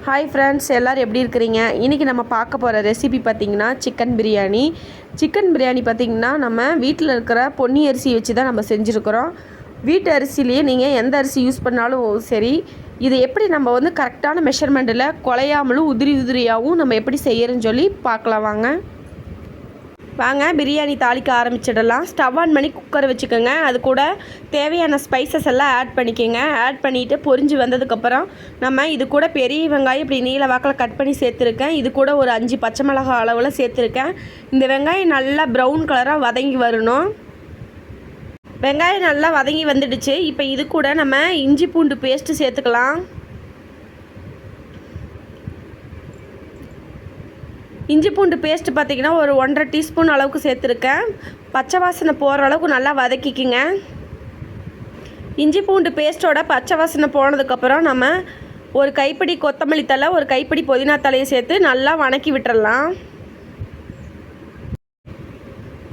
Hi friends, எல்லோரும் எப்படி இருக்கிறீங்க? இன்றைக்கி நம்ம பார்க்க போகிற ரெசிபி பார்த்திங்கன்னா சிக்கன் பிரியாணி. சிக்கன் பிரியாணி பார்த்திங்கன்னா நம்ம வீட்டில் இருக்கிற பொன்னி அரிசி வச்சு தான் நம்ம செஞ்சுருக்கிறோம். வீட்டு அரிசிலேயே நீங்கள் எந்த அரிசி யூஸ் பண்ணாலும் சரி, இது எப்படி நம்ம கரெக்டான மெஷர்மெண்ட்டில் குலையாமலும் உதிரியாகவும் நம்ம எப்படி செய்யறோன்னு சொல்லி பார்க்கலாம் வாங்க பிரியாணி தாளிக்க ஆரம்பிச்சிடலாம். ஸ்டவ் ஆன் பண்ணி குக்கரை வச்சுக்கோங்க. அது கூட தேவையான ஸ்பைசஸ் எல்லாம் ஆட் பண்ணிக்கோங்க. ஆட் பண்ணிவிட்டு பொரிஞ்சு வந்ததுக்கப்புறம் நம்ம இது கூட பெரிய வெங்காயம் இப்படி நீல வாக்கில் கட் பண்ணி சேர்த்துருக்கேன். இது கூட ஒரு 5 பச்சை மிளகாய் அளவில் சேர்த்துருக்கேன். இந்த வெங்காயம் நல்லா ப்ரௌன் கலராக வதங்கி வரணும். வெங்காயம் நல்லா வதங்கி வந்துடுச்சு. இப்போ இது கூட நம்ம இஞ்சி பூண்டு பேஸ்ட்டு சேர்த்துக்கலாம். இஞ்சி பூண்டு பேஸ்ட்டு பார்த்திங்கன்னா ஒரு 1.5 டீஸ்பூன் அளவுக்கு சேர்த்துருக்கேன். பச்சை வாசனை போகிற அளவுக்கு நல்லா வதக்கிக்குங்க. இஞ்சி பூண்டு பேஸ்ட்டோட பச்சை வாசனை போனதுக்கப்புறம் நம்ம ஒரு கைப்பிடி கொத்தமல்லி தழை, ஒரு கைப்பிடி புதினா தழையை சேர்த்து நல்லா வணக்கி விட்டுறலாம்.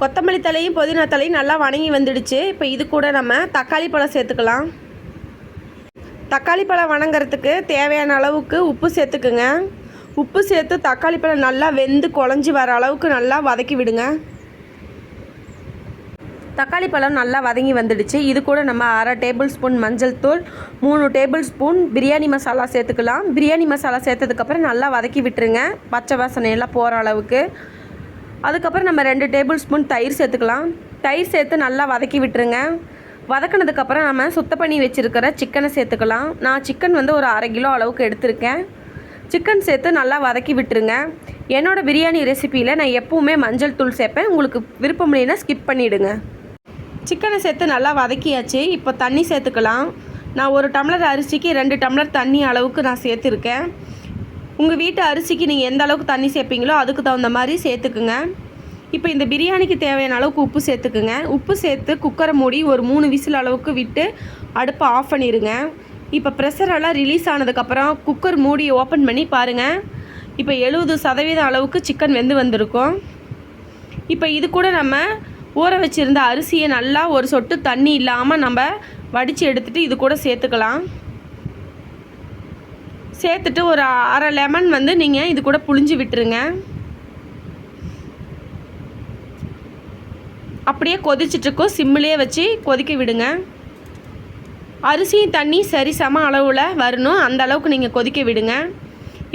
கொத்தமல்லி தலையும் புதினா தலையும் நல்லா வணங்கி வந்துடுச்சு. இப்போ இது கூட நம்ம தக்காளி பழம் சேர்த்துக்கலாம். தக்காளி பழம் வணங்குறதுக்கு தேவையான அளவுக்கு உப்பு சேர்த்துக்குங்க. உப்பு சேர்த்து தக்காளி பழம் நல்லா வெந்து குழஞ்சி வர அளவுக்கு நல்லா வதக்கி விடுங்க. தக்காளி பழம் நல்லா வதங்கி வந்துடுச்சு. இது கூட நம்ம 1/2 டேபிள் ஸ்பூன் மஞ்சள் தூள், 3 டேபிள் ஸ்பூன் பிரியாணி மசாலா சேர்த்துக்கலாம். பிரியாணி மசாலா சேர்த்ததுக்கப்புறம் நல்லா வதக்கி விட்டுருங்க, பச்சை வாசனையெல்லாம் போகிற அளவுக்கு. அதுக்கப்புறம் நம்ம 2 டேபிள் ஸ்பூன் தயிர் சேர்த்துக்கலாம். தயிர் சேர்த்து நல்லா வதக்கி விட்டுருங்க. வதக்கினதுக்கப்புறம் நம்ம சுத்தம் பண்ணி வச்சுருக்கிற சிக்கனை சேர்த்துக்கலாம். நான் சிக்கன் ஒரு 1/2 கிலோ அளவுக்கு எடுத்திருக்கேன். சிக்கன் சேர்த்து நல்லா வதக்கி விட்டுருங்க. என்னோடய பிரியாணி ரெசிப்பியில் நான் எப்போவுமே மஞ்சள் தூள் சேர்ப்பேன். உங்களுக்கு விருப்பம் இல்லைன்னா ஸ்கிப் பண்ணிவிடுங்க. சிக்கனை சேர்த்து நல்லா வதக்கியாச்சு. இப்போ தண்ணி சேர்த்துக்கலாம். நான் 1 டம்ளர் அரிசிக்கு 2 டம்ளர் தண்ணி அளவுக்கு நான் சேர்த்துருக்கேன். உங்கள் வீட்டு அரிசிக்கு நீங்கள் எந்த அளவுக்கு தண்ணி சேர்ப்பீங்களோ அதுக்கு தகுந்த மாதிரி சேர்த்துக்குங்க. இப்போ இந்த பிரியாணிக்கு தேவையான அளவுக்கு உப்பு சேர்த்துக்குங்க. உப்பு சேர்த்து குக்கரை மூடி ஒரு 3 விசில் அளவுக்கு விட்டு அடுப்பை ஆஃப் பண்ணிடுங்க. இப்போ ப்ரெஷரெல்லாம் ரிலீஸ் ஆனதுக்கப்புறம் குக்கர் மூடி ஓப்பன் பண்ணி பாருங்கள். இப்போ 70% அளவுக்கு சிக்கன் வெந்து வந்திருக்கும். இப்போ இது கூட நம்ம ஊற வச்சுருந்த அரிசியை நல்லா ஒரு சொட்டு தண்ணி இல்லாமல் நம்ம வடித்து எடுத்துகிட்டு இது கூட சேர்த்துக்கலாம். சேர்த்துட்டு ஒரு 1/2 லெமன் நீங்கள் இது கூட புழிஞ்சு விட்டுருங்க. அப்படியே கொதிச்சிட்ருக்கோம். சிம்மிலே வச்சு கொதிக்க விடுங்க. அரிசியும் தண்ணி சரி சம அளவில் வரணும், அந்த அளவுக்கு நீங்கள் கொதிக்க விடுங்க.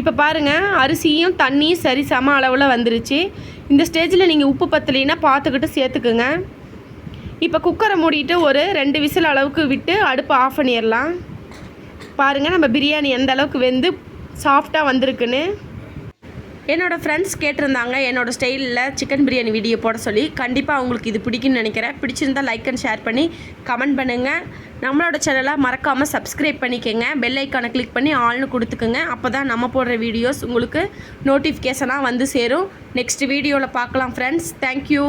இப்போ பாருங்கள், அரிசியும் தண்ணியும் சரி சம அளவில் வந்துருச்சு. இந்த ஸ்டேஜில் நீங்கள் உப்பு பத்தலைன்னா பார்த்துக்கிட்டு சேர்த்துக்குங்க. இப்போ குக்கரை மூடிட்டு ஒரு 2 விசில் அளவுக்கு விட்டு அடுப்பை ஆஃப் பண்ணிடலாம். பாருங்கள் நம்ம பிரியாணி எந்த அளவுக்கு வெந்து சாஃப்டாக வந்திருக்குன்னு. என்னோடய ஃப்ரெண்ட்ஸ் கேட்டிருந்தாங்க என்னோடய ஸ்டைலில் சிக்கன் பிரியாணி வீடியோ போட சொல்லி. கண்டிப்பாக அவங்களுக்கு இது பிடிக்குன்னு நினைக்கிறேன். பிடிச்சிருந்தால் லைக் அண்ட் ஷேர் பண்ணி கமெண்ட் பண்ணுங்கள். நம்மளோட சேனலை மறக்காமல் சப்ஸ்கிரைப் பண்ணிக்கோங்க. பெல் ஐக்கானை கிளிக் பண்ணி ஆல்னு கொடுத்துக்குங்க. அப்போ தான் நம்ம போடுற வீடியோஸ் உங்களுக்கு நோட்டிஃபிகேஷனாக வந்து சேரும். நெக்ஸ்ட் வீடியோவில் பார்க்கலாம் ஃப்ரெண்ட்ஸ். தேங்க்யூ.